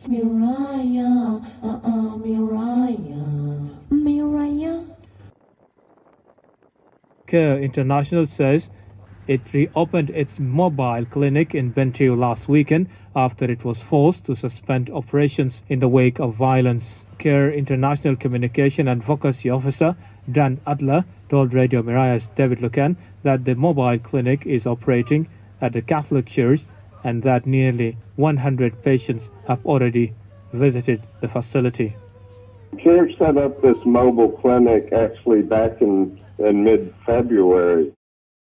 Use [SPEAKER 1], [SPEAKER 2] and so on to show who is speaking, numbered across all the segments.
[SPEAKER 1] Miryaya, Miryaya, Miryaya.
[SPEAKER 2] Care International says it reopened its mobile clinic in Bentiu last weekend after it was forced to suspend operations in the wake of violence. Care International Communication Advocacy Officer Dan Adler told Radio Miraya's David Lucan that the mobile clinic is operating at the Catholic Church and that nearly 100 patients have already visited the facility.
[SPEAKER 3] CARE set up this mobile clinic actually back in mid-February.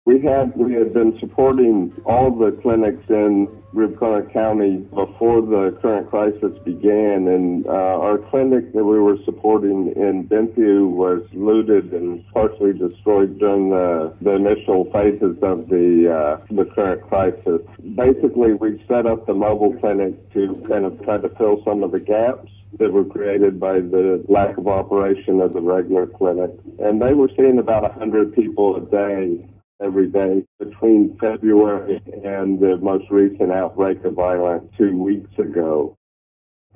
[SPEAKER 3] We had been supporting all the clinics in Rubicona County before the current crisis began, and our clinic that we were supporting in Bentiu was looted and partially destroyed during the initial phases of the current crisis. Basically, we set up the mobile clinic to kind of try to fill some of the gaps that were created by the lack of operation of the regular clinic. And they were seeing about 100 people a day, every day, between February and the most recent outbreak of violence 2 weeks ago.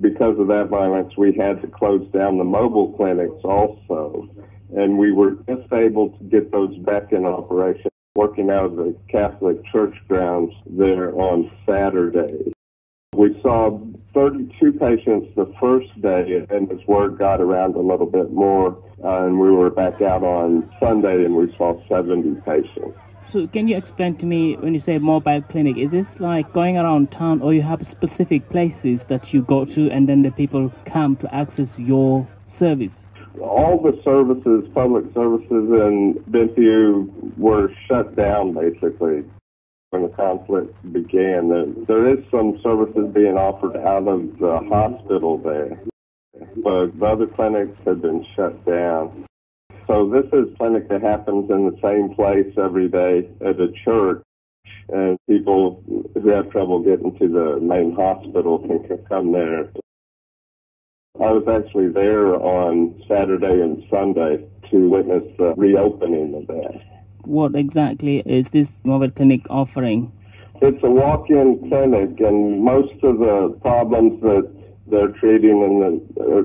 [SPEAKER 3] Because of that violence, we had to close down the mobile clinics also. And we were just able to get those back in operation, working out of the Catholic Church grounds there on Saturday. We saw 32 patients the first day, and as word got around a little bit more, and we were back out on Sunday, and we saw 70 patients.
[SPEAKER 4] So can you explain to me, when you say mobile clinic, is this like going around town, or you have specific places that you go to and then the people come to access your service?
[SPEAKER 3] All the services, public services in Bentiu were shut down, basically, when the conflict began. There is some services being offered out of the hospital there, but the other clinics have been shut down. So this is a clinic that happens in the same place every day at a church, and people who have trouble getting to the main hospital can come there. I was actually there on Saturday and Sunday to witness the reopening of that.
[SPEAKER 4] What exactly is this mobile clinic offering?
[SPEAKER 3] It's a walk-in clinic, and most of the problems that they're treating and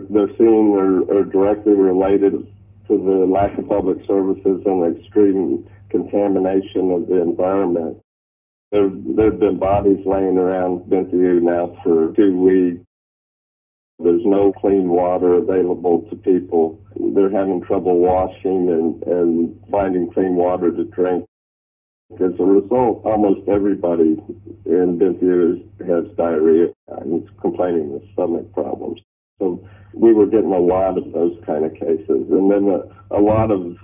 [SPEAKER 3] they're seeing are directly related to the lack of public services and the extreme contamination of the environment. There have been bodies laying around Bentiu now for 2 weeks. There's no clean water available to people. They're having trouble washing and finding clean water to drink. As a result, almost everybody in Bentiu has diarrhea and is complaining of stomach problems. So we were getting a lot of those kind of cases. And then a lot of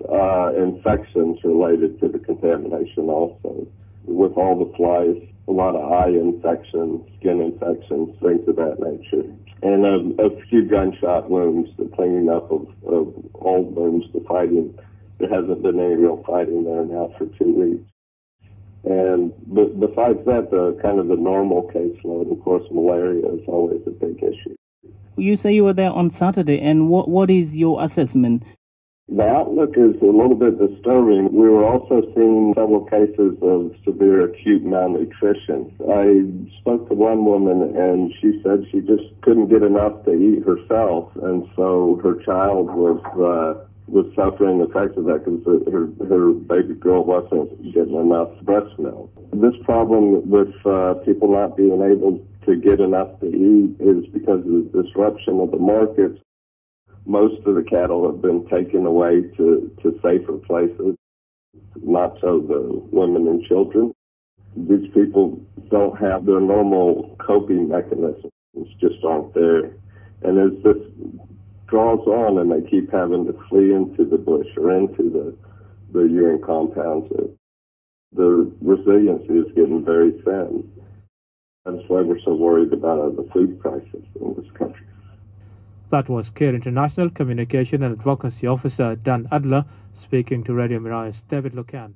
[SPEAKER 3] infections related to the contamination also. With all the flies, a lot of eye infections, skin infections, things of that nature. And a few gunshot wounds, the cleaning up of old wounds, the fighting. There hasn't been any real fighting there now for 2 weeks. And besides that, the normal caseload, of course, malaria is always a big issue.
[SPEAKER 4] You say you were there on Saturday, and what is your assessment?
[SPEAKER 3] The outlook is a little bit disturbing. We were also seeing several cases of severe acute malnutrition. I spoke to one woman, and she said she just couldn't get enough to eat herself, and so her child was suffering the effects of that because her baby girl wasn't getting enough breast milk. This problem with people not being able to get enough to eat is because of the disruption of the markets. Most of the cattle have been taken away to safer places, not so the women and children. These people don't have their normal coping mechanisms, just aren't there. And as this draws on and they keep having to flee into the bush or into the urine compounds, the resiliency is getting very thin. That's why we're so worried about the food crisis in this country.
[SPEAKER 2] That was CARE International Communication and Advocacy Officer Dan Adler speaking to Radio Miraya's David Lucan.